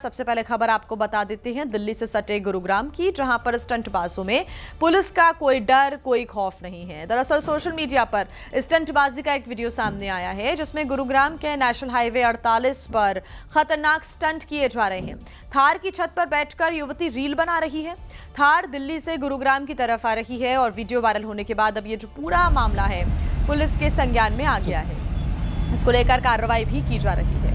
सबसे पहले खबर आपको बता देते हैं दिल्ली से सटे गुरुग्राम की, जहां पर स्टंटबाजों में पुलिस का कोई डर कोई खौफ नहीं है। दरअसल सोशल मीडिया पर स्टंटबाजी का एक वीडियो सामने आया है जिसमें गुरुग्राम के नेशनल हाईवे 48 पर खतरनाक स्टंट किए जा रहे हैं। थार की छत पर बैठकर युवती रील बना रही है। थार दिल्ली से गुरुग्राम की तरफ आ रही है और वीडियो वायरल होने के बाद अब ये जो पूरा मामला है पुलिस के संज्ञान में आ गया है। इसको लेकर कार्रवाई भी की जा रही है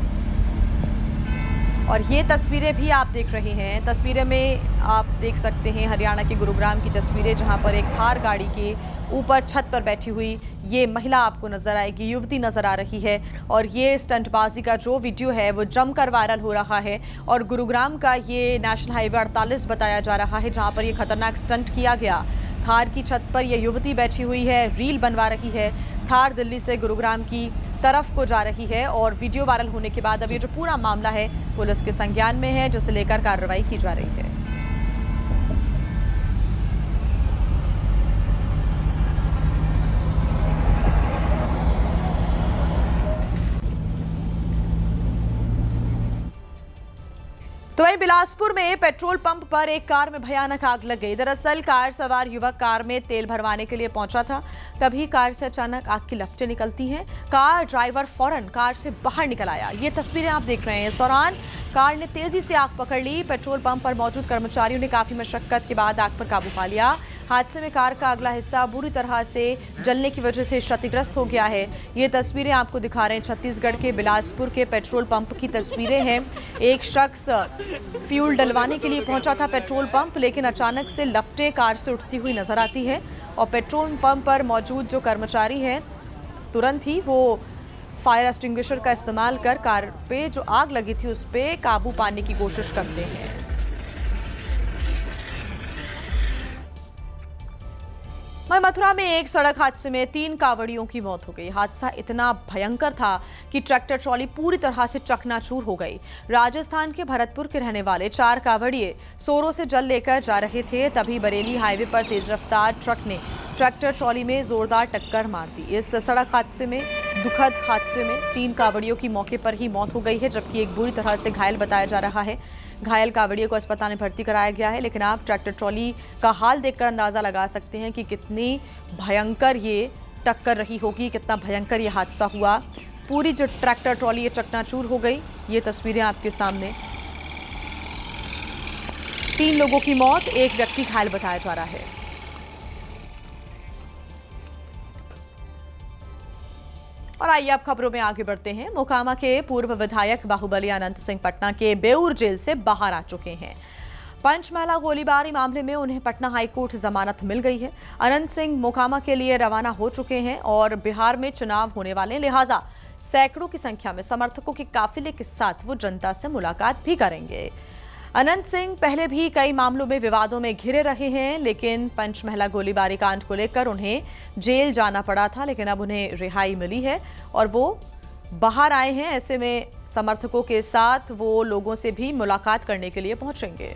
और ये तस्वीरें भी आप देख रहे हैं। तस्वीरें में आप देख सकते हैं हरियाणा के गुरुग्राम की तस्वीरें, जहां पर एक थार गाड़ी के ऊपर छत पर बैठी हुई ये महिला आपको नजर आएगी, युवती नजर आ रही है। और ये स्टंटबाजी का जो वीडियो है वो जमकर वायरल हो रहा है और गुरुग्राम का ये नेशनल हाईवे 48 बताया जा रहा है जहां पर ये खतरनाक स्टंट किया गया। थार की छत पर यह युवती बैठी हुई है, रील बनवा रही है। थार दिल्ली से गुरुग्राम की तरफ को जा रही है और वीडियो वायरल होने के बाद अब ये जो पूरा मामला है पुलिस के संज्ञान में है, जिसे लेकर कार्रवाई की जा रही है। तो वहीं बिलासपुर में पेट्रोल पंप पर एक कार में भयानक आग लग गई। दरअसल कार सवार युवक कार में तेल भरवाने के लिए पहुंचा था, तभी कार से अचानक आग की लपटें निकलती हैं। कार ड्राइवर फौरन कार से बाहर निकल आया। ये तस्वीरें आप देख रहे हैं। इस दौरान कार ने तेजी से आग पकड़ ली। पेट्रोल पंप पर मौजूद कर्मचारियों ने काफी मशक्कत के बाद आग पर काबू पा लिया। हादसे में कार का अगला हिस्सा बुरी तरह से जलने की वजह से क्षतिग्रस्त हो गया है। ये तस्वीरें आपको दिखा रहे हैं छत्तीसगढ़ के बिलासपुर के पेट्रोल पंप की तस्वीरें हैं। एक शख्स फ्यूल डलवाने के लिए पहुंचा था पेट्रोल पंप, लेकिन अचानक से लपटें कार से उठती हुई नजर आती है और पेट्रोल पंप पर मौजूद जो कर्मचारी हैं तुरंत ही वो फायर एक्सटिंग्विशर का इस्तेमाल कर कार पे जो आग लगी थी उस पर काबू पाने की कोशिश करते हैं। मथुरा में एक सड़क हादसे में 3 कांवड़ियों की मौत हो गई। हादसा इतना भयंकर था कि ट्रैक्टर ट्रॉली पूरी तरह से चकनाचूर हो गई। राजस्थान के भरतपुर के रहने वाले 4 कांवड़िए सोरों से जल लेकर जा रहे थे, तभी बरेली हाईवे पर तेज रफ्तार ट्रक ने ट्रैक्टर ट्रॉली में जोरदार टक्कर मार दी। इस सड़क हादसे में दुखद हादसे में 3 कांवड़ियों की मौके पर ही मौत हो गई है, जबकि एक बुरी तरह से घायल बताया जा रहा है। घायल कांवड़ियों को अस्पताल में भर्ती कराया गया है, लेकिन आप ट्रैक्टर ट्रॉली का हाल देखकर अंदाजा लगा सकते हैं कि कितनी भयंकर ये टक्कर रही होगी, कितना भयंकर ये हादसा हुआ। पूरी जो ट्रैक्टर ट्रॉली ये चकनाचूर हो गई। ये तस्वीरें आपके सामने। 3 लोगों की मौत, एक व्यक्ति घायल बताया जा रहा है। और आइए अब खबरों में आगे बढ़ते हैं। मोकामा के पूर्व विधायक बाहुबली अनंत सिंह पटना के बेउर जेल से बाहर आ चुके हैं। पंचमहला गोलीबारी मामले में उन्हें पटना हाईकोर्ट से जमानत मिल गई है। अनंत सिंह मोकामा के लिए रवाना हो चुके हैं और बिहार में चुनाव होने वाले, लिहाजा सैकड़ों की संख्या में समर्थकों के काफिले के साथ वो जनता से मुलाकात भी करेंगे। अनंत सिंह पहले भी कई मामलों में विवादों में घिरे रहे हैं, लेकिन पंचमहला गोलीबारी कांड को लेकर उन्हें जेल जाना पड़ा था, लेकिन अब उन्हें रिहाई मिली है और वो बाहर आए हैं। ऐसे में समर्थकों के साथ वो लोगों से भी मुलाकात करने के लिए पहुंचेंगे।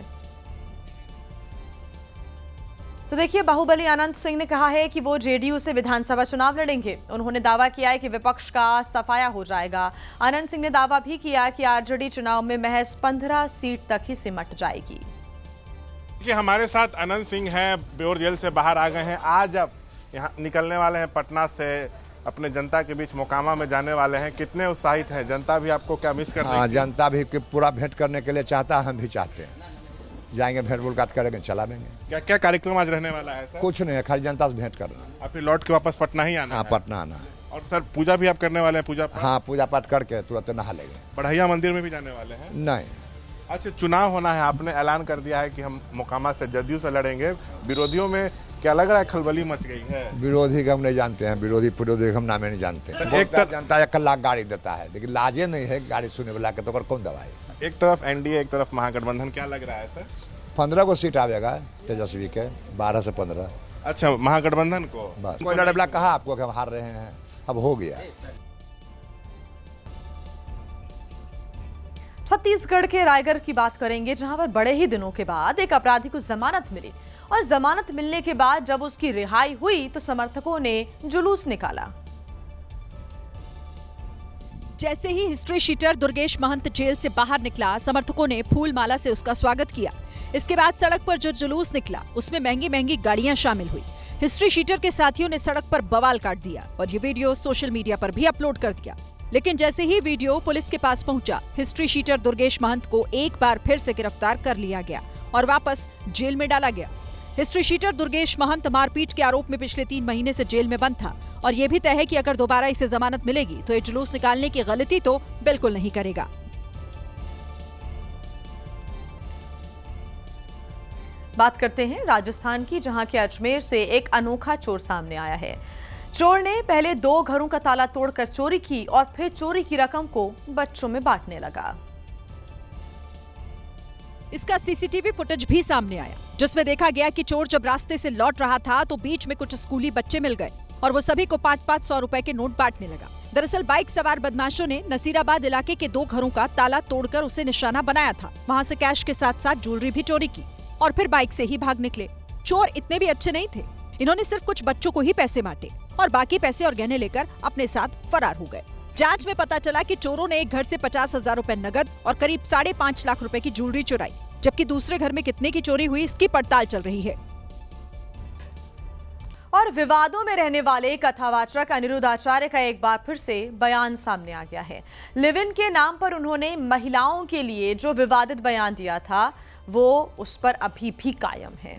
तो देखिए, बाहुबली अनंत सिंह ने कहा है कि वो जेडीयू से विधानसभा चुनाव लड़ेंगे। उन्होंने दावा किया है कि विपक्ष का सफाया हो जाएगा। अनंत सिंह ने दावा भी किया कि आरजेडी चुनाव में महज 15 सीट तक ही सिमट जाएगी। कि हमारे साथ अनंत सिंह हैं, बेउर जेल से बाहर आ गए हैं। आज अब यहाँ निकलने वाले हैं पटना से, अपने जनता के बीच मोकामा में जाने वाले हैं। कितने उत्साहित हैं? जनता भी आपको क्या मिस कर रही है? जनता भी पूरा भेंट करने के लिए चाहता है, हम भी चाहते हैं। जाएंगे, भेंट मुलाकात करेंगे, चला देंगे। क्या क्या कार्यक्रम आज रहने वाला है सर? कुछ नहीं है, खाली जनता से भेंट करना। आप फिर लौट के वापस पटना ही आना? हाँ, पटना आना है। और सर पूजा भी आप करने वाले हैं? पूजा पाठ? हाँ, पूजा पाठ करके तुरंत नहा लेंगे। बढ़ैया मंदिर में भी जाने वाले हैं? नहीं। अच्छा, चुनाव होना है, आपने ऐलान कर दिया है कि हम मोकामा से जदयू से लड़ेंगे। विरोधियों में क्या लग रहा है, खलबली मच गई है? विरोधी का हम नहीं जानते हैं, विरोधी हम नामे नहीं जानते हैं। एक जनता 1 लाख गाड़ी देता है, लेकिन लाजे नहीं है गाड़ी सुने वाला के, तो कौन दवाई? एक तरफ एनडीए, एक तरफ महागठबंधन, क्या लग रहा है सर? 15 को सीट आवेगा तेजस्वी के, 12 से 15। अच्छा, महागठबंधन को बस कोई लड़े वाला कहा आपको कि हम हार रहे हैं? अब हो गया। छत्तीसगढ़ के रायगढ़ की बात करेंगे, जहां पर बड़े ही दिनों के बाद एक अपराधी को जमानत मिली और जमानत मिलने के बाद जब उसकी रिहाई हुई तो समर्थकों ने जुलूस निकाला। जैसे ही हिस्ट्री शीटर दुर्गेश महंत जेल से बाहर निकला, समर्थकों ने फूल माला से उसका स्वागत किया। इसके बाद सड़क पर जो जुलूस निकला उसमें महंगी महंगी गाड़ियां शामिल हुई। हिस्ट्री शीटर के साथियों ने सड़क पर बवाल काट दिया और ये वीडियो सोशल मीडिया पर भी अपलोड कर दिया। लेकिन जैसे ही वीडियो पुलिस के पास पहुंचा, हिस्ट्री शीटर दुर्गेश महंत को एक बार फिर से गिरफ्तार कर लिया गया और वापस जेल में डाला गया। हिस्ट्री शीटर दुर्गेश महंत मारपीट के आरोप में पिछले 3 महीने से जेल में बंद था और यह भी तय है कि अगर दोबारा इसे जमानत मिलेगी तो ये जुलूस निकालने की गलती तो बिल्कुल नहीं करेगा। बात करते हैं राजस्थान की, जहां के अजमेर से एक अनोखा चोर सामने आया है। चोर ने पहले 2 घरों का ताला तोड़कर चोरी की और फिर चोरी की रकम को बच्चों में बांटने लगा। इसका सीसीटीवी फुटेज भी सामने आया, जिसमें देखा गया कि चोर जब रास्ते से लौट रहा था तो बीच में कुछ स्कूली बच्चे मिल गए और वो सभी को 500-500 रुपए के नोट बांटने लगा। दरअसल बाइक सवार बदमाशों ने नसीराबाद इलाके के 2 घरों का ताला तोड़कर उसे निशाना बनाया था। वहां से कैश के साथ साथ ज्वेलरी भी चोरी की और फिर बाइक से ही भाग निकले। चोर इतने भी अच्छे नहीं थे, इन्होंने सिर्फ कुछ बच्चों को ही पैसे बांटे और बाकी पैसे और गहने लेकर अपने साथ फरार हो गए। जांच में पता चला कि चोरों ने एक घर से 50,000 रुपए नगद और करीब 5.5 लाख रुपए की ज्वेलरी चुराई, जबकि दूसरे घर में कितने की चोरी हुई इसकी पड़ताल चल रही है। और विवादों में रहने वाले कथावाचक अनिरुद्ध आचार्य का एक बार फिर से बयान सामने आ गया है। लिव इन के नाम पर उन्होंने महिलाओं के लिए जो विवादित बयान दिया था वो उस पर अभी भी कायम है।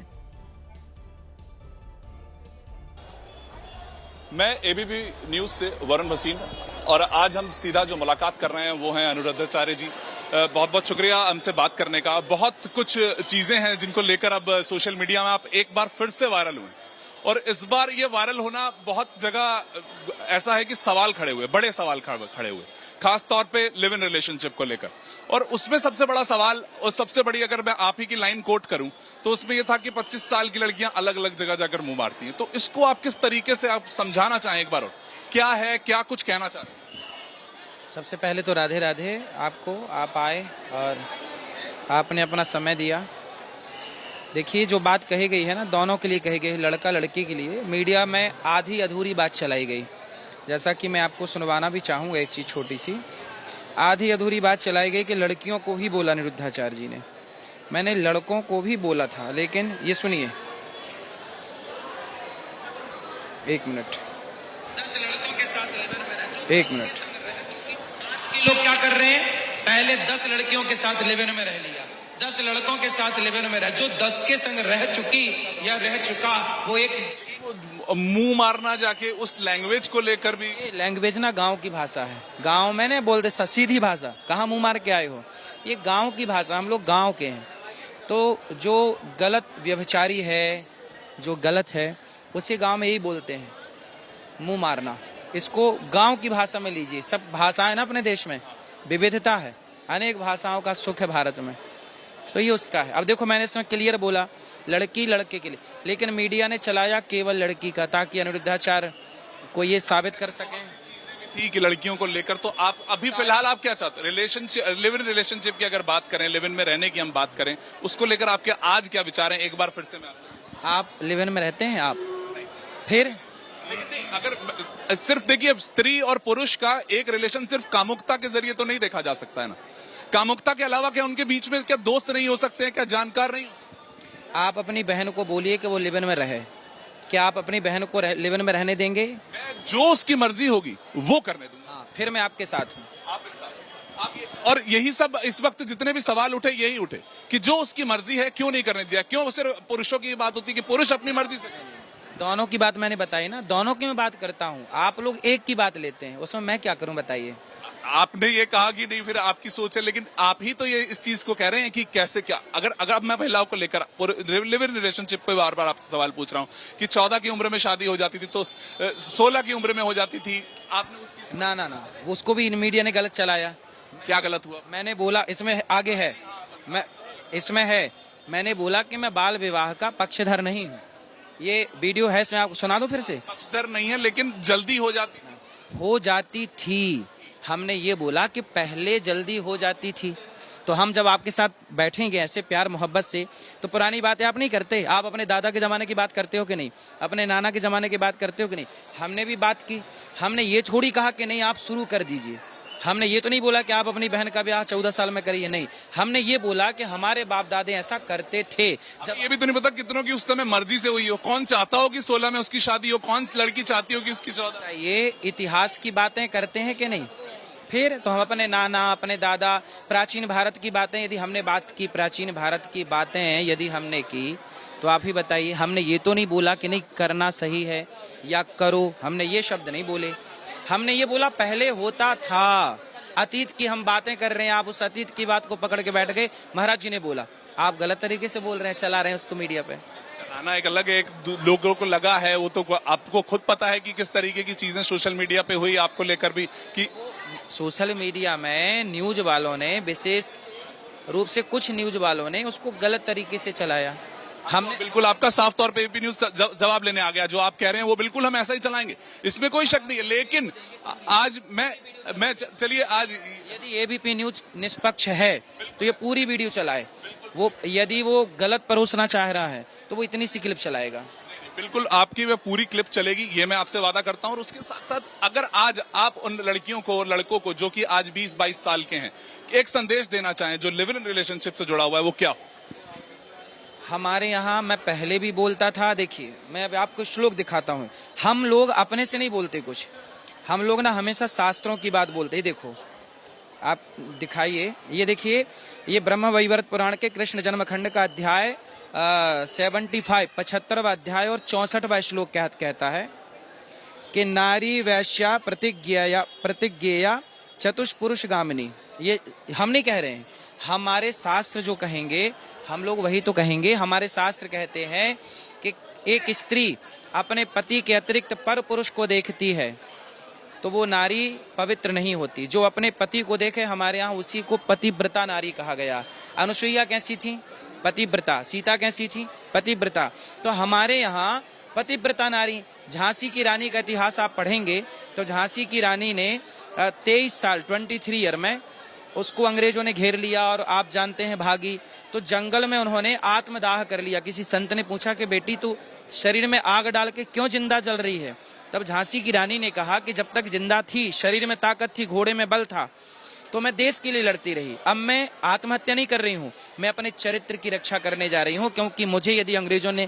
मैं एबीपी न्यूज से वरुण भसीन और आज हम सीधा जो मुलाकात कर रहे हैं वो हैं अनिरुद्ध आचार्य जी। बहुत बहुत शुक्रिया हमसे बात करने का। बहुत कुछ चीजें हैं जिनको लेकर अब सोशल मीडिया में आप एक बार फिर से वायरल हुए और इस बार ये वायरल होना बहुत जगह ऐसा है कि सवाल खड़े हुए, बड़े सवाल खड़े हुए, खास तौर पे लिव इन रिलेशनशिप को लेकर। और उसमें सबसे बड़ा सवाल और सबसे बड़ी, अगर मैं आप ही की लाइन कोट करूं तो उसमें यह था कि 25 साल की लड़कियां अलग अलग जगह जाकर मुंह मारती हैं। तो इसको आप किस तरीके से आप समझाना चाहें एक बार, और क्या है, क्या कुछ कहना चाह रहे हैं? सबसे पहले तो राधे राधे आपको, आप आए और आपने अपना समय दिया। देखिए, जो बात कही गई है ना, दोनों के लिए कही गई है, लड़का लड़की के लिए। मीडिया में आधी अधूरी बात चलाई गई, जैसा कि मैं आपको सुनवाना भी चाहूँगा एक चीज़ छोटी सी। आधी अधूरी बात चलाई गई कि लड़कियों को ही बोला अनिरुद्धाचार्य जी ने। मैंने लड़कों को भी बोला था, लेकिन ये सुनिए, एक मिनट, 10 लड़कों के साथ एक मिनट। आज के लोग क्या कर रहे हैं? पहले 10 लड़कियों के साथ लिव इन में रह लिया, 10 लड़कों के साथ लिव इन में रह, जो 10 के संग रह चुकी या रह चुका वो एक मुंह मारना जाके उस लैंग्वेज को लेकर भी। ये लैंग्वेज ना गांव की भाषा है। गांव में नहीं बोलते सीधी भाषा, कहाँ मुंह मार के आए हो, ये गांव की भाषा, हम लोग गांव के हैं। तो जो गलत व्यभिचारी है, जो गलत है, उसे गांव में यही बोलते हैं, मुंह मारना। इसको गांव की भाषा में लीजिए। सब भाषाएं ना अपने देश में, विविधता है, अनेक भाषाओं का सुख है भारत में, तो ये उसका है। अब देखो, मैंने इसमें क्लियर बोला लड़की लड़के के लिए, लेकिन मीडिया ने चलाया केवल लड़की का, ताकि अनिरुद्धाचार्य को ये साबित कर सके थी कि लड़कियों को लेकर। तो आप अभी फिलहाल आप क्या चाहते हैं? रिलेशनशिप, लिव इन रिलेशनशिप की अगर बात करें, लिव इन में रहने की हम बात करें, उसको लेकर आपके आज क्या विचार हैं? एक बार फिर से मैं आप लिव इन में रहते हैं आप, फिर लेकिन अगर सिर्फ देखिए, स्त्री और पुरुष का एक रिलेशन सिर्फ कामुकता के जरिए तो नहीं देखा जा सकता है ना। कामुकता के अलावा क्या उनके बीच में क्या दोस्त नहीं हो सकते हैं? क्या जानकार नहीं हो सकते? आप अपनी बहन को बोलिए कि वो लिव इन में रहे। क्या आप अपनी बहन को लिव इन में रहने देंगे? मैं जो उसकी मर्जी होगी वो करने दूंगा। हाँ, फिर मैं आपके साथ हूँ। आप मेरे साथ, आप ये, और यही सब इस वक्त जितने भी सवाल उठे, यही उठे कि जो उसकी मर्जी है क्यों नहीं करने दिया? क्यों सिर्फ पुरुषों की बात होती है कि पुरुष अपनी मर्जी से करें? दोनों की बात मैंने बताई ना, दोनों की मैं बात करता हूँ। आप लोग एक की बात लेते हैं, उसमें मैं क्या करूँ बताइए? आपने ये कहा कि नहीं, फिर आपकी सोच है, लेकिन आप ही तो ये इस चीज को कह रहे हैं कि कैसे क्या। अगर मैं महिलाओं को लेकर लिव इन रिलेशनशिप को बार बार आपसे सवाल पूछ रहा हूँ कि 14 की उम्र में शादी हो जाती थी तो 16 की उम्र में हो जाती थी, आपने उस चीज ना, उसको भी मीडिया ने गलत चलाया। क्या गलत हुआ? मैंने बोला, इसमें आगे है, इसमें है, मैंने बोला कि मैं बाल विवाह का पक्षधर नहीं हूँ। ये वीडियो है, इसमें आपको सुना दो फिर से। पक्षधर नहीं है, लेकिन जल्दी हो जाती थी। हमने ये बोला कि पहले जल्दी हो जाती थी। तो हम जब आपके साथ बैठेंगे ऐसे प्यार मोहब्बत से, तो पुरानी बातें आप नहीं करते। आप अपने दादा के जमाने की बात करते हो कि नहीं? अपने नाना के जमाने की बात करते हो कि नहीं? हमने भी बात की। हमने ये थोड़ी कहा कि नहीं आप शुरू कर दीजिए। हमने ये तो नहीं बोला कि आप अपनी बहन का ब्याह 14 साल में करिए, नहीं। हमने ये बोला कि हमारे बाप दादे ऐसा करते थे। जब ये भी तो नहीं पता कितनों की उस समय मर्जी से हुई हो, कौन चाहता हो कि 16 में उसकी शादी हो, कौन लड़की चाहती हो कि उसकी 14। ये इतिहास की बातें करते हैं कि नहीं? फिर तो हम अपने नाना, अपने दादा, प्राचीन भारत की बातें, यदि हमने बात की प्राचीन भारत की बातें यदि हमने की, तो आप ही बताइए। हमने ये तो नहीं बोला कि नहीं करना सही है या करो, हमने ये शब्द नहीं बोले। हमने ये बोला पहले होता था। अतीत की हम बातें कर रहे हैं, आप उस अतीत की बात को पकड़ के बैठ गए। महाराज जी ने बोला, आप गलत तरीके से बोल रहे हैं, चला रहे हैं उसको मीडिया पे। चलाना एक अलग है, एक लोगों को लगा है, वो तो आपको खुद पता है कि किस तरीके की चीजें सोशल मीडिया पे हुई आपको लेकर भी कि सोशल मीडिया में न्यूज वालों ने, विशेष रूप से कुछ न्यूज वालों ने उसको गलत तरीके से चलाया। हमने बिल्कुल आपका साफ तौर पे एबी न्यूज जवाब लेने आ गया। जो आप कह रहे हैं वो बिल्कुल हम ऐसा ही चलाएंगे, इसमें कोई शक नहीं है। लेकिन आज मैं चलिए, आज यदि एबीपी न्यूज निष्पक्ष है तो ये पूरी वीडियो चलाए। वो यदि वो गलत परोसना चाह रहा है तो वो इतनी सी क्लिप चलाएगा। बिल्कुल आपकी वह पूरी क्लिप चलेगी, ये मैं आपसे वादा करता हूं। और उसके साथ साथ अगर आज आप उन लड़कियों को और लड़कों को जो कि आज 20-22 साल के हैं, एक संदेश देना चाहें जो लिव इन रिलेशनशिप से जुड़ा हुआ है, वो क्या हो? हमारे यहाँ, मैं पहले भी बोलता था, देखिए मैं अब आपको श्लोक दिखाता हूँ। हम लोग अपने से नहीं बोलते कुछ, हम लोग ना हमेशा शास्त्रों की बात बोलते हैं। देखो आप दिखाइए, ये देखिए, ये ब्रह्म वैवर्त पुराण के कृष्ण जन्म खंड का अध्याय 75वां अध्याय और 64वां श्लोक कहता है कि नारी वैश्या प्रतिज्ञेया चतुष्पुरुष गामिनी। ये हम नहीं कह रहे हैं, हमारे शास्त्र जो कहेंगे हम लोग वही तो कहेंगे। हमारे शास्त्र कहते हैं कि एक स्त्री अपने पति के अतिरिक्त पर पुरुष को देखती है तो वो नारी पवित्र नहीं होती। जो अपने पति को देखे, हमारे यहाँ उसी को पतिव्रता नारी कहा गया। अनुसुईया कैसी थी? पतिव्रता। सीता कैसी थी? पतिव्रता। तो हमारे यहाँ पतिव्रता नारी। झांसी की रानी का इतिहास आप पढ़ेंगे तो झांसी की रानी ने 23 साल 23 ईयर में उसको अंग्रेजों ने घेर लिया और आप जानते हैं भागी। तो जंगल में उन्होंने आत्मदाह कर लिया। किसी संत ने पूछा कि बेटी तू शरीर में आग डाल के क्यों जिंदा जल रही है? तब झांसी की रानी ने कहा कि जब तक जिंदा थी, शरीर में ताकत थी, घोड़े में बल था, तो मैं देश के लिए लड़ती रही। अब मैं आत्महत्या नहीं कर रही हूँ, मैं अपने चरित्र की रक्षा करने जा रही हूँ, क्योंकि मुझे यदि अंग्रेजों ने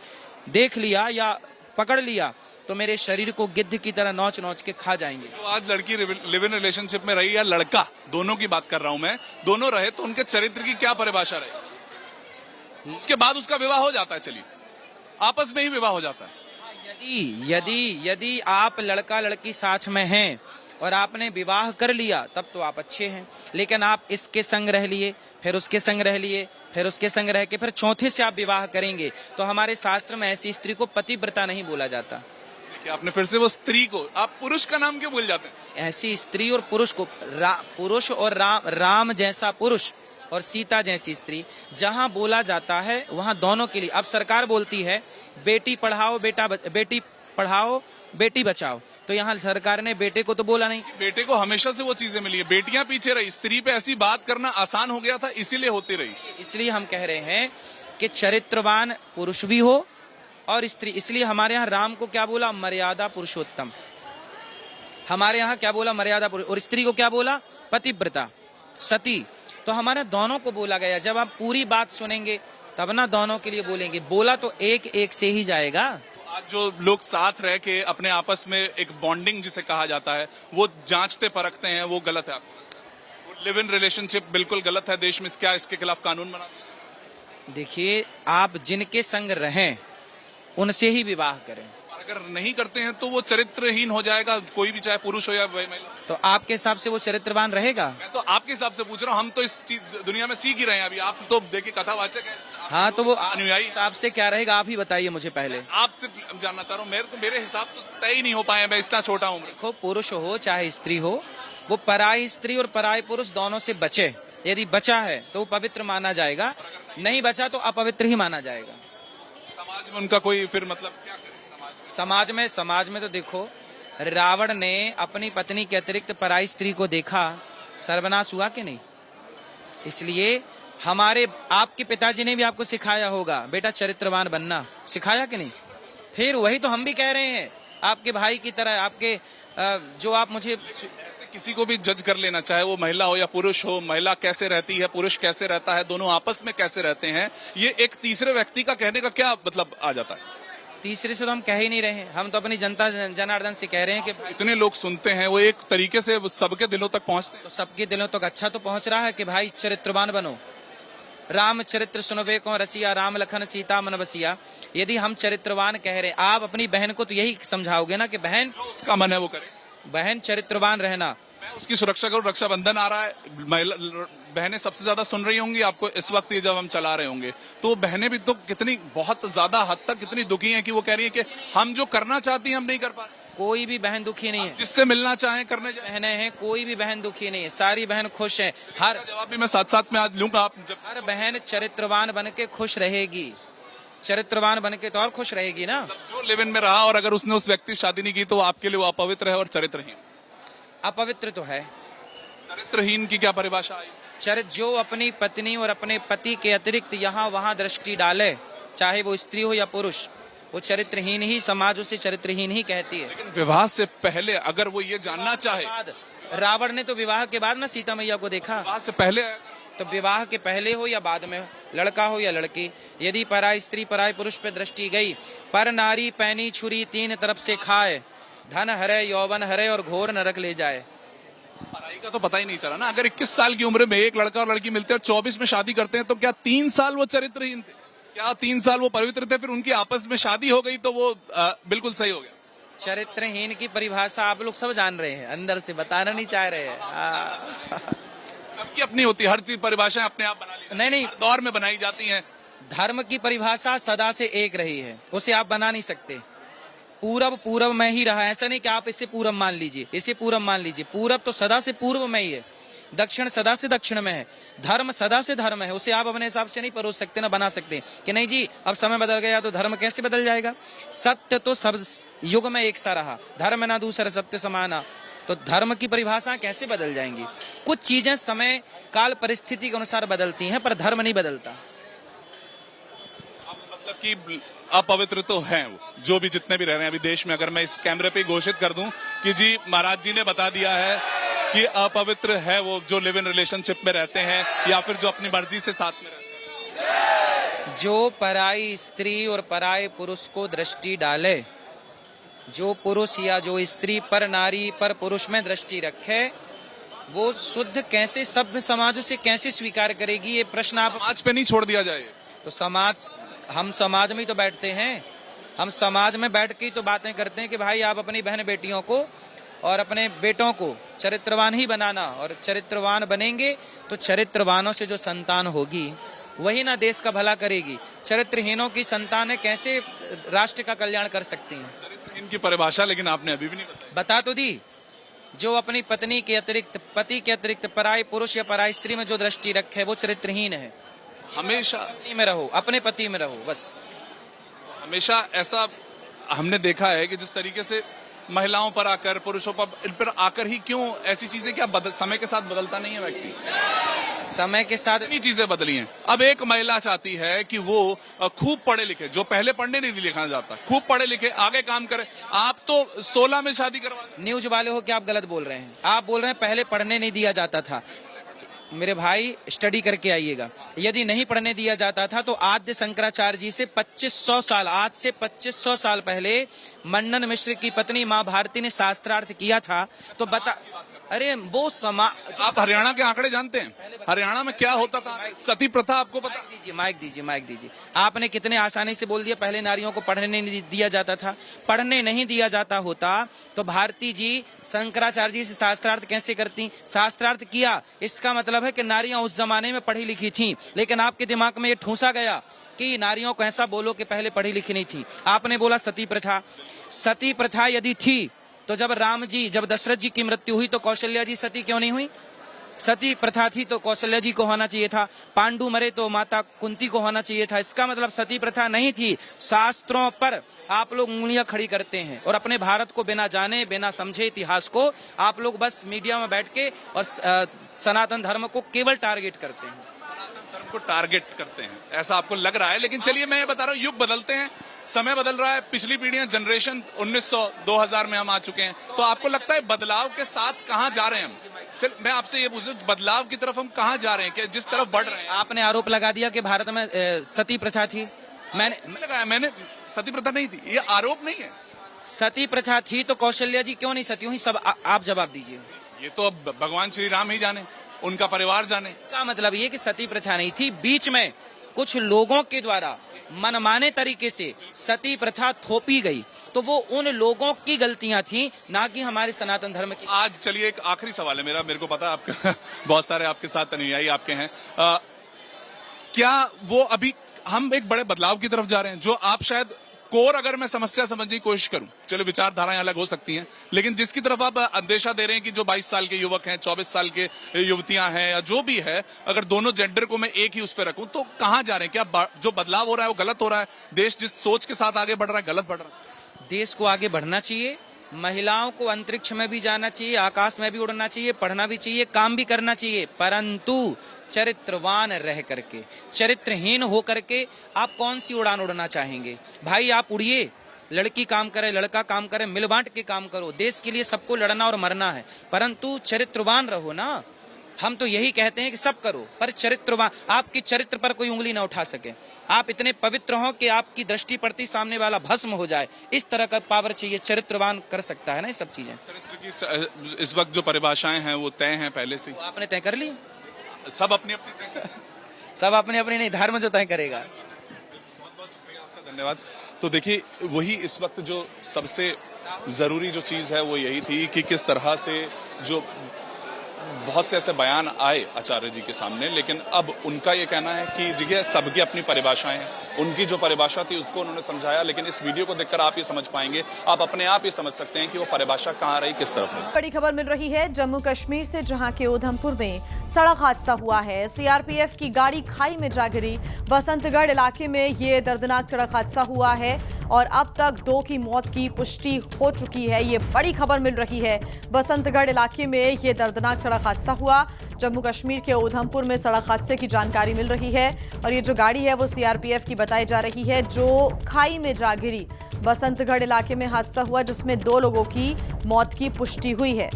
देख लिया या पकड़ लिया तो मेरे शरीर को गिद्ध की तरह नोच नोच के खा जाएंगे। तो आज लड़की लिव इन रिलेशनशिप में रही या लड़का, दोनों की बात कर रहा हूं मैं, दोनों रहे तो उनके चरित्र की क्या परिभाषा रही? उसके बाद उसका विवाह हो जाता है, चलिए आपस में ही विवाह हो जाता है। यदि आप लड़का लड़की साथ में हैं और आपने विवाह कर लिया तब तो आप अच्छे हैं। लेकिन आप इसके संग रह लिए, फिर उसके संग रह लिए, फिर उसके संग रह के फिर चौथे से आप विवाह करेंगे तो हमारे शास्त्र में ऐसी स्त्री को पतिव्रता नहीं बोला जाता। आपने फिर से वो स्त्री को, आप पुरुष का नाम क्यों भूल जाते हैं? ऐसी स्त्री और पुरुष को, पुरुष और राम जैसा पुरुष और सीता जैसी स्त्री जहां बोला जाता है वहां दोनों के लिए। अब सरकार बोलती है बेटी पढ़ाओ बेटी पढ़ाओ बेटी बचाओ, तो यहाँ सरकार ने बेटे को तो बोला नहीं। बेटे को हमेशा से वो चीजें मिली है, बेटियां पीछे रही, स्त्री पे ऐसी बात करना आसान हो गया था, इसीलिए होती रही। इसलिए हम कह रहे हैं कि चरित्रवान पुरुष भी हो और स्त्री। इसलिए हमारे यहाँ राम को क्या बोला? मर्यादा पुरुषोत्तम। हमारे यहाँ क्या बोला? मर्यादा पुरुष। और स्त्री को क्या बोला? पतिव्रता, सती। तो हमारे दोनों को बोला गया। जब आप पूरी बात सुनेंगे तब ना दोनों के लिए बोलेंगे। बोला तो एक एक से ही जाएगा। आज जो लोग साथ रह के अपने आपस में एक बॉन्डिंग जिसे कहा जाता है वो जांचते परखते हैं, वो गलत है। आपको लिव इन रिलेशनशिप बिल्कुल गलत है। देश में क्या इसके खिलाफ कानून बना? देखिए, आप जिनके संग रहें उनसे ही विवाह करें। अगर नहीं करते हैं तो वो चरित्रहीन हो जाएगा, कोई भी, चाहे पुरुष हो या महिला। तो आपके हिसाब से वो चरित्रवान रहेगा? मैं तो आपके हिसाब से पूछ रहा हूँ, हम तो इस चीज दुनिया में सीख ही रहे हैं अभी। आप तो देखिए कथावाचक हैं। हाँ, तो वो अनुयायी हिसाब से क्या रहेगा आप ही बताइए मुझे पहले। आपसे जानना चाह रहा हूँ, मेरे हिसाब तो तय ही नहीं हो पाए, मैं इतना छोटा हूँ। देखो, पुरुष हो चाहे स्त्री हो, वो पराई स्त्री और पराई पुरुष दोनों से बचे। यदि बचा है तो वो पवित्र माना जाएगा, नहीं बचा तो अपवित्र ही माना जाएगा। समाज में उनका कोई फिर मतलब क्या करे? समाज में तो देखो, रावण ने अपनी पत्नी के अतिरिक्त पराई स्त्री को देखा, सर्वनाश हुआ कि नहीं? इसलिए हमारे आपके पिताजी ने भी आपको सिखाया होगा बेटा चरित्रवान बनना, सिखाया कि नहीं? फिर वही तो हम भी कह रहे हैं, आपके भाई की तरह, आपके जो आप मुझे किसी को भी जज कर लेना, चाहे वो महिला हो या पुरुष हो, महिला कैसे रहती है, पुरुष कैसे रहता है, दोनों आपस में कैसे रहते हैं, ये एक तीसरे व्यक्ति का कहने का क्या मतलब आ जाता है? तीसरे से तो हम कह ही नहीं रहे, हम तो अपनी जनता जनार्दन से कह रहे हैं कि इतने लोग सुनते हैं, वो एक तरीके से सबके दिलों तक पहुंचते हैं। तो सबके दिलों तक अच्छा तो पहुंच रहा है कि भाई चरित्रवान बनो, राम चरित्र सुनबे को रसिया, राम लखन सीता मन बसिया। यदि हम चरित्रवान कह रहे, आप अपनी बहन को तो यही समझाओगे ना कि बहन, उसका मन है वो करे, बहन चरित्रवान रहना। मैं उसकी सुरक्षा करूं। रक्षाबंधन आ रहा है, महिला बहनें सबसे ज्यादा सुन रही होंगी आपको इस वक्त, ये जब हम चला रहे होंगे, तो बहनें भी तो कितनी बहुत ज्यादा हद तक कितनी दुखी हैं कि वो कह रही है कि हम जो करना चाहती हैं हम नहीं कर पा रहे। कोई भी बहन दुखी नहीं है, जिससे मिलना चाहें करने जाएं। बहनें हैं, कोई भी बहन दुखी नहीं है, सारी बहन खुश है। हर जवाब भी मैं साथ साथ में आज लूंगा। आप जब हर बहन चरित्रवान बन के खुश रहेगी, चरित्रवान बन के तो और खुश रहेगी ना। जो लिव इन में रहा और अगर उसने उस व्यक्ति से शादी नहीं की तो आपके लिए वो अपवित्र है और चरित्रहीन। अपवित्र तो है। चरित्रहीन की क्या परिभाषा आई? जो अपनी पत्नी और अपने पति के अतिरिक्त यहाँ वहाँ दृष्टि डाले, चाहे वो स्त्री हो या पुरुष, वो चरित्रहीन ही, समाज उसे चरित्रहीन ही कहती है। लेकिन विवाह से पहले अगर वो ये जानना चाहे, रावण ने तो विवाह के बाद ना सीता मैया को देखा। विवाह से पहले तो विवाह के पहले हो या बाद में, लड़का हो या लड़की, यदि पराई स्त्री पराई पुरुष पे दृष्टि गई, पर नारी पैनी छुरी तीन तरफ से खाए, धन हरे यौवन हरे और घोर नरक ले जाए। पढ़ाई का तो पता ही नहीं चला ना। अगर 21 साल की उम्र में एक लड़का और लड़की मिलते हैं, 24 में शादी करते हैं, तो क्या 3 साल वो चरित्रहीन थे? क्या 3 साल वो पवित्र थे? फिर उनकी आपस में शादी हो गई तो वो बिल्कुल सही हो गया। चरित्रहीन की परिभाषा आप लोग सब जान रहे हैं, अंदर से बताना नहीं चाह रहे हैं। सबकी अपनी होती है, हर चीज परिभाषाएं अपने आप बना ली, नहीं हर दौर में बनाई जाती हैं। धर्म की परिभाषा सदा से एक रही है, उसे आप बना नहीं सकते। पूरब पूरब में ही रहा, ऐसा नहीं कि आप इसे पूरब मान लीजिए, इसे पूरब मान लीजिए। पूरब तो सदा से पूर्व में ही है, दक्षिण सदा से दक्षिण में है, धर्म सदा से धर्म है। उसे आप अपने हिसाब से नहीं परोस सकते ना बना सकते कि नहीं जी अब समय बदल गया तो धर्म कैसे बदल जाएगा। सत्य तो सब युग में एक सा रहा, धर्म ना दूसरा सत्य समाना, तो धर्म की परिभाषा कैसे बदल जाएंगी। कुछ चीजें समय काल परिस्थिति के अनुसार बदलती हैं, पर धर्म नहीं बदलता। मतलब कि अपवित्र तो हैं वो, जो भी जितने भी रह रहे हैं अभी देश में। अगर मैं इस कैमरे पे घोषित कर दूं कि जी महाराज जी ने बता दिया है कि अपवित्र है वो जो लिव इन रिलेशनशिप में रहते हैं या फिर जो अपनी मर्जी से साथ में रहते हैं। जो पराई स्त्री और पराये पुरुष को दृष्टि डाले, जो पुरुष या जो स्त्री पर नारी पर पुरुष में दृष्टि रखे, वो शुद्ध कैसे सभ्य समाज से कैसे स्वीकार करेगी? ये प्रश्न आप समाज पे नहीं छोड़ दिया जाए। तो समाज, हम समाज में ही तो बैठते हैं, हम समाज में बैठ के ही तो बातें करते हैं कि भाई आप अपनी बहन बेटियों को और अपने बेटों को चरित्रवान ही बनाना, और चरित्रवान बनेंगे तो चरित्रवानों से जो संतान होगी वही ना देश का भला करेगी। चरित्रहीनों की संतानें कैसे राष्ट्र का कल्याण कर सकती हैं? चरित्रहीन की परिभाषा लेकिन आपने अभी भी नहीं बताई। बता तो दी, जो अपनी पत्नी के अतिरिक्त, पति के अतिरिक्त पराई पुरुष या पराई स्त्री में जो दृष्टि रखे वो चरित्रहीन है। हमेशा पत्नी में रहो, अपने पति में रहो, बस। हमेशा ऐसा हमने देखा है कि जिस तरीके से महिलाओं पर आकर, पुरुषों पर आकर ही क्यों ऐसी चीजें क्या समय के साथ बदलता नहीं है व्यक्ति? समय के साथ इतनी चीजें बदली हैं। अब एक महिला चाहती है कि वो खूब पढ़े लिखे, जो पहले पढ़ने नहीं लिखा जाता, खूब पढ़े लिखे आगे काम करे। आप तो 16 में शादी करवा। न्यूज वाले हो कि आप गलत बोल रहे हैं। आप बोल रहे हैं पहले पढ़ने नहीं दिया जाता था। मेरे भाई स्टडी करके आइएगा, यदि नहीं पढ़ने दिया जाता था तो आद्य शंकराचार्य जी से 2500 साल, आज से 2500 साल पहले मंडन मिश्र की पत्नी माँ भारती ने शास्त्रार्थ किया था। तो बता, अरे वो आप हरियाणा के आंकड़े जानते हैं? हरियाणा में क्या होता था? सती प्रथा आपको पता? माइक दीजिए। आपने कितने आसानी से बोल दिया पहले नारियों को पढ़ने नहीं दिया जाता था। पढ़ने नहीं दिया जाता होता तो भारती जी शंकराचार्य जी से शास्त्रार्थ कैसे करती? शास्त्रार्थ किया, इसका मतलब है कि नारियां उस जमाने में पढ़ी लिखी थीं, लेकिन आपके दिमाग में ये ठूंसा गया कि नारियों को ऐसा बोलो कि पहले पढ़ी लिखी नहीं थी। आपने बोला सती प्रथा। सती प्रथा यदि थी तो जब जब दशरथ जी की मृत्यु हुई तो कौशल्या जी सती क्यों नहीं हुई? सती प्रथा थी तो कौशल्या जी को होना चाहिए था। पांडु मरे तो माता कुंती को होना चाहिए था। इसका मतलब सती प्रथा नहीं थी। शास्त्रों पर आप लोग उंगलियां खड़ी करते हैं और अपने भारत को बिना जाने बिना समझे इतिहास को आप लोग बस मीडिया में बैठ के और सनातन धर्म को केवल टारगेट करते हैं। को टारगेट करते हैं, ऐसा आपको लग रहा है। लेकिन चलिए मैं ये बता रहा हूँ, युग बदलते हैं, समय बदल रहा है, पिछली पीढ़ियां, जनरेशन 1900 2000 में हम आ चुके हैं, तो आपको लगता है बदलाव के साथ कहाँ जा रहे हैं हम? चल मैं आपसे ये पूछूं, बदलाव की तरफ हम कहाँ जा रहे हैं, कि जिस तरफ बढ़ रहे हैं? आपने आरोप लगा दिया कि भारत में सती प्रथा थी। मैंने सती प्रथा नहीं थी, ये आरोप नहीं है। सती प्रथा थी तो कौशल्या जी क्यों नहीं सती हुई? सब आप जवाब दीजिए। ये तो अब भगवान श्री राम ही जाने, उनका परिवार जाने। इसका मतलब ये कि सती प्रथा नहीं थी, बीच में कुछ लोगों के द्वारा मनमाने तरीके से सती प्रथा थोपी गई, तो वो उन लोगों की गलतियां थी, ना कि हमारे सनातन धर्म की। आज चलिए एक आखिरी सवाल है मेरा को पता है आपके बहुत सारे आपके साथ अनुयायी आपके हैं, क्या वो अभी हम एक बड़े बदलाव की तरफ जा रहे हैं, जो आप शायद कोर, अगर मैं समस्या समझने की कोशिश करूं, चलो विचारधाराएं अलग हो सकती हैं, लेकिन जिसकी तरफ आप अंदेशा दे रहे हैं कि जो 22 साल के युवक हैं, 24 साल के युवतियां हैं, या जो भी है, अगर दोनों जेंडर को मैं एक ही उस पर रखूं, तो कहां जा रहे हैं? क्या जो बदलाव हो रहा है वो गलत हो रहा है? देश जिस सोच के साथ आगे बढ़ रहा है गलत बढ़ रहा है? देश को आगे बढ़ना चाहिए, महिलाओं को अंतरिक्ष में भी जाना चाहिए, आकाश में भी उड़ना चाहिए, पढ़ना भी चाहिए, काम भी करना चाहिए, परंतु चरित्रवान रह करके, चरित्रहीन हो करके आप कौन सी उड़ान उड़ना चाहेंगे? भाई आप उड़िए, लड़की काम करे, लड़का काम करे, मिल बांट के काम करो, देश के लिए सबको लड़ना और मरना है, परंतु चरित्रवान रहो ना। हम तो यही कहते हैं कि सब करो, पर चरित्रवान, आपकी चरित्र पर कोई उंगली ना उठा सके, आप इतने पवित्र हो कि आपकी दृष्टि पड़ती सामने वाला भस्म हो जाए, इस तरह का पावर चाहिए। चरित्रवान कर सकता है ना ये सब चीजें। चरित्र की इस वक्त जो परिभाषाएं हैं वो तय हैं पहले से, तो आपने तय कर ली, सब अपनी अपनी तय सब अपने अपनी नहीं, धर्म जो तय करेगा। बहुत बहुत शुक्रिया आपका, धन्यवाद। तो देखिए वही इस वक्त जो सबसे जरूरी जो चीज है वो यही थी कि किस तरह से जो बहुत से ऐसे बयान आए आचार्य जी के सामने, लेकिन अब उनका ये कहना है कि जगह सबकी अपनी परिभाषाएं हैं, उनकी जो परिभाषा थी उसको उन्होंने समझाया, लेकिन इस वीडियो को देखकर आप ये समझ पाएंगे, आप अपने आप ये समझ सकते हैं कि वो परिभाषा कहाँ रही, किस तरफ रही। बड़ी खबर मिल रही है जम्मू कश्मीर से, जहां के उधमपुर में सड़क हादसा हुआ है। सीआरपीएफ की गाड़ी खाई में जा गिरी। बसंतगढ़ इलाके में ये दर्दनाक सड़क हादसा हुआ है और अब तक 2 की मौत की पुष्टि हो चुकी है। ये बड़ी खबर मिल रही है। बसंतगढ़ इलाके में ये दर्दनाक सड़क हादसा हुआ। जम्मू कश्मीर के उधमपुर में सड़क हादसे की जानकारी मिल रही है और ये जो गाड़ी है वो सीआरपीएफ की बताई जा रही है, जो खाई में जा गिरी। बसंतगढ़ इलाके में हादसा हुआ जिसमें 2 लोगों की मौत की पुष्टि हुई है।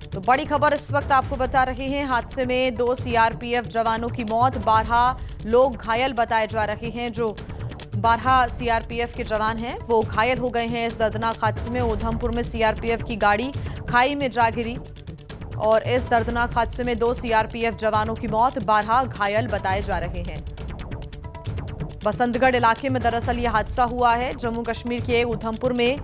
तो बड़ी खबर इस वक्त आपको बता रहे हैं, हादसे में 2 सीआरपीएफ जवानों की मौत, 12 लोग घायल बताए जा रहे हैं। जो 12 सीआरपीएफ के जवान हैं वो घायल हो गए हैं इस दर्दनाक हादसे में। उधमपुर में सीआरपीएफ की गाड़ी खाई में जा गिरी और इस दर्दनाक हादसे में 2 सीआरपीएफ जवानों की मौत, 12 घायल बताए जा रहे हैं। बसंतगढ़ इलाके में दरअसल ये हादसा हुआ है। जम्मू कश्मीर के उधमपुर में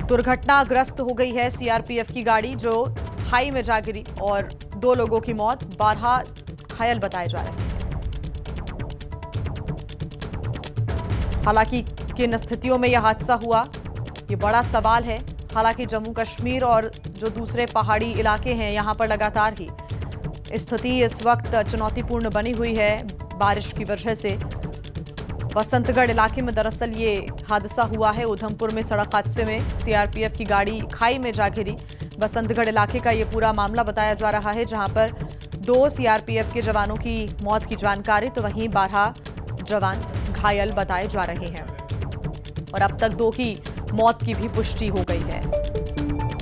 दुर्घटनाग्रस्त हो गई है सीआरपीएफ की गाड़ी, जो खाई में जा गिरी और 2 लोगों की मौत, 12 घायल बताए जा रहे हैं। हालांकि किन स्थितियों में यह हादसा हुआ, ये बड़ा सवाल है। हालांकि जम्मू कश्मीर और जो दूसरे पहाड़ी इलाके हैं यहाँ पर लगातार ही स्थिति इस वक्त चुनौतीपूर्ण बनी हुई है बारिश की वजह से। बसंतगढ़ इलाके में दरअसल ये हादसा हुआ है। उधमपुर में सड़क हादसे में सीआरपीएफ की गाड़ी खाई में जा गिरी। बसंतगढ़ इलाके का ये पूरा मामला बताया जा रहा है, जहां पर 2 सीआरपीएफ के जवानों की मौत की जानकारी, तो वहीं 12 जवान घायल बताए जा रहे हैं और अब तक 2 की मौत की भी पुष्टि हो गई है।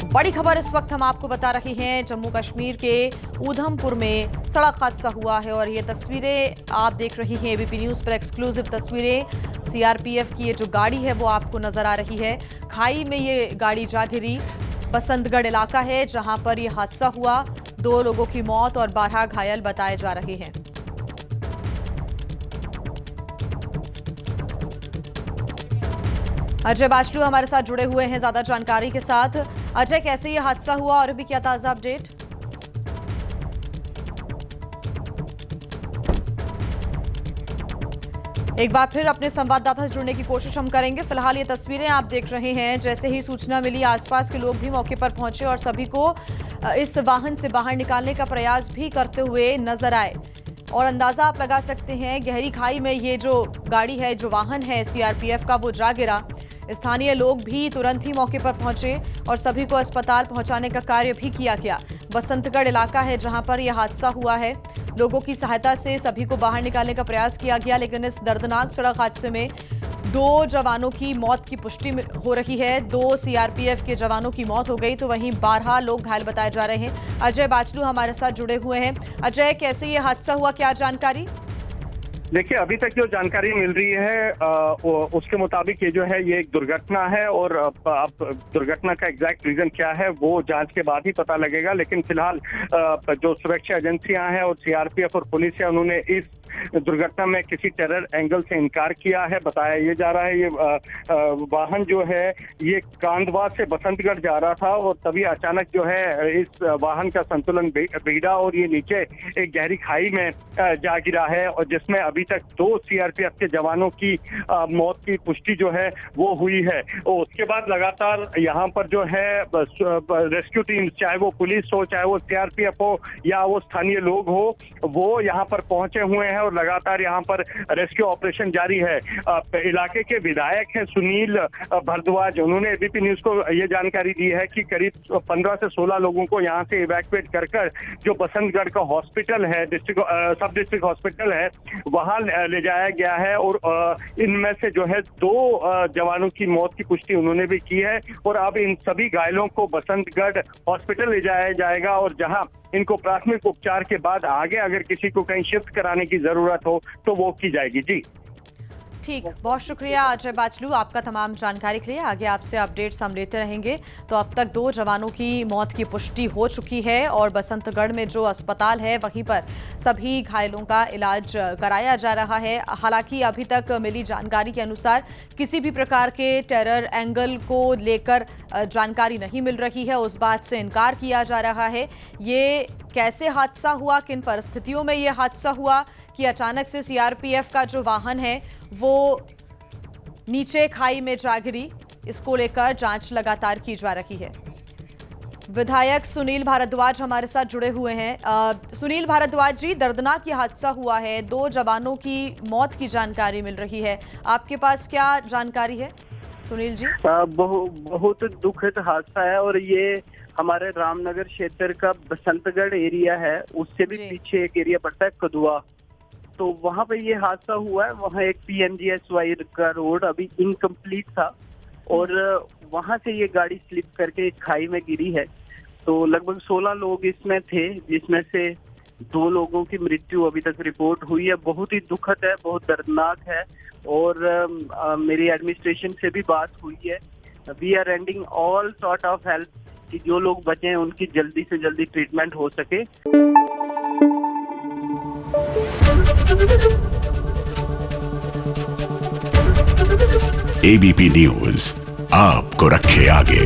बड़ी खबर इस वक्त हम आपको बता रहे हैं, जम्मू कश्मीर के उधमपुर में सड़क हादसा हुआ है और ये तस्वीरें आप देख रही हैं एबीपी न्यूज़ पर, एक्सक्लूसिव तस्वीरें। सीआरपीएफ की ये जो गाड़ी है वो आपको नजर आ रही है। खाई में ये गाड़ी जा गिरी। बसंतगढ़ इलाका है जहां पर यह हादसा हुआ। 2 लोगों की मौत और 12 घायल बताए जा रहे हैं। अजय बाचलू हमारे साथ जुड़े हुए हैं ज्यादा जानकारी के साथ। अजय, कैसे ये हादसा हुआ और अभी क्या ताजा अपडेट? एक बार फिर अपने संवाददाता से जुड़ने की कोशिश हम करेंगे। फिलहाल ये तस्वीरें आप देख रहे हैं। जैसे ही सूचना मिली, आसपास के लोग भी मौके पर पहुंचे और सभी को इस वाहन से बाहर निकालने का प्रयास भी करते हुए नजर आए और अंदाजा आप लगा सकते हैं, गहरी खाई में ये जो गाड़ी है, जो वाहन है सीआरपीएफ का, वो जा गिरा। स्थानीय लोग भी तुरंत ही मौके पर पहुंचे और सभी को अस्पताल पहुंचाने का कार्य भी किया गया। बसंतगढ़ इलाका है जहां पर यह हादसा हुआ है लोगों की सहायता से सभी को बाहर निकालने का प्रयास किया गया, लेकिन इस दर्दनाक सड़क हादसे में 2 जवानों की मौत की पुष्टि हो रही है। 2 सीआरपीएफ के जवानों की मौत हो गई तो वहीं 12 लोग घायल बताए जा रहे हैं। अजय बाचलू हमारे साथ जुड़े हुए हैं। अजय, कैसे ये हादसा हुआ, क्या जानकारी? देखिए, अभी तक जो जानकारी मिल रही है उसके मुताबिक ये जो है ये एक दुर्घटना है, और अब दुर्घटना का एग्जैक्ट रीजन क्या है वो जांच के बाद ही पता लगेगा। लेकिन फिलहाल जो सुरक्षा एजेंसियां हैं और सीआरपीएफ और पुलिस है, उन्होंने इस दुर्घटना में किसी टेरर एंगल से इनकार किया है। बताया ये जा रहा है ये वाहन जो है ये कांधवा से बसंतगढ़ जा रहा था और तभी अचानक जो है इस वाहन का संतुलन बिगड़ा और ये नीचे एक गहरी खाई में जा गिरा है, और जिसमें अभी तक 2 सीआरपीएफ के जवानों की मौत की पुष्टि जो है वो हुई है। और उसके बाद लगातार यहाँ पर जो है रेस्क्यू टीम, चाहे वो पुलिस हो, चाहे वो सीआरपीएफ हो या वो स्थानीय लोग हो, वो यहाँ पर पहुंचे हुए हैं और लगातार यहाँ पर रेस्क्यू ऑपरेशन जारी है। इलाके के विधायक हैं सुनील भारद्वाज, उन्होंने एबीपी न्यूज को ये जानकारी दी है कि करीब 15 से 16 लोगों को यहाँ से इवैक्यूएट कर जो बसंतगढ़ का हॉस्पिटल है, सब डिस्ट्रिक्ट हॉस्पिटल है, वहां ले जाया गया है। और इनमें से जो है 2 जवानों की मौत की पुष्टि उन्होंने भी की है, और अब इन सभी घायलों को बसंतगढ़ हॉस्पिटल ले जाया जाएगा, और जहां इनको प्राथमिक उपचार के बाद आगे अगर किसी को कहीं शिफ्ट कराने की जरूरत हो तो वो की जाएगी। जी ठीक, बहुत शुक्रिया अजय बाचलू आपका तमाम जानकारी के लिए। आगे आपसे अपडेट्स हम लेते रहेंगे। तो अब तक 2 जवानों की मौत की पुष्टि हो चुकी है और बसंतगढ़ में जो अस्पताल है वहीं पर सभी घायलों का इलाज कराया जा रहा है। हालांकि अभी तक मिली जानकारी के अनुसार किसी भी प्रकार के टेरर एंगल को लेकर जानकारी नहीं मिल रही है, उस बात से इनकार किया जा रहा है। ये कैसे हादसा हुआ, किन परिस्थितियों में ये हादसा हुआ कि अचानक से सीआरपीएफ का जो वाहन है वो नीचे खाई में जा गिरी, इसको लेकर जांच लगातार की जा रही है। विधायक सुनील भारद्वाज हमारे साथ जुड़े हुए हैं। सुनील भारद्वाज जी, दर्दनाक ये हादसा हुआ है, 2 जवानों की मौत की जानकारी मिल रही है, आपके पास क्या जानकारी है सुनील जी? बहुत दुखद हादसा है, और ये हमारे रामनगर क्षेत्र का बसंतगढ़ एरिया है, उससे भी पीछे एक एरिया पड़ता है कदुआ, तो वहाँ पे ये हादसा हुआ है। वहाँ एक PMGSY का रोड अभी इनकम्प्लीट था और वहाँ से ये गाड़ी स्लिप करके एक खाई में गिरी है। तो लगभग 16 लोग इसमें थे, जिसमें से 2 लोगों की मृत्यु अभी तक रिपोर्ट हुई है। बहुत ही दुखद है, बहुत दर्दनाक है, और मेरी एडमिनिस्ट्रेशन से भी बात हुई है। We are rendering all sort of help कि जो लोग बचे हैं उनकी जल्दी से जल्दी ट्रीटमेंट हो सके। ABP न्यूज आपको रखे आगे।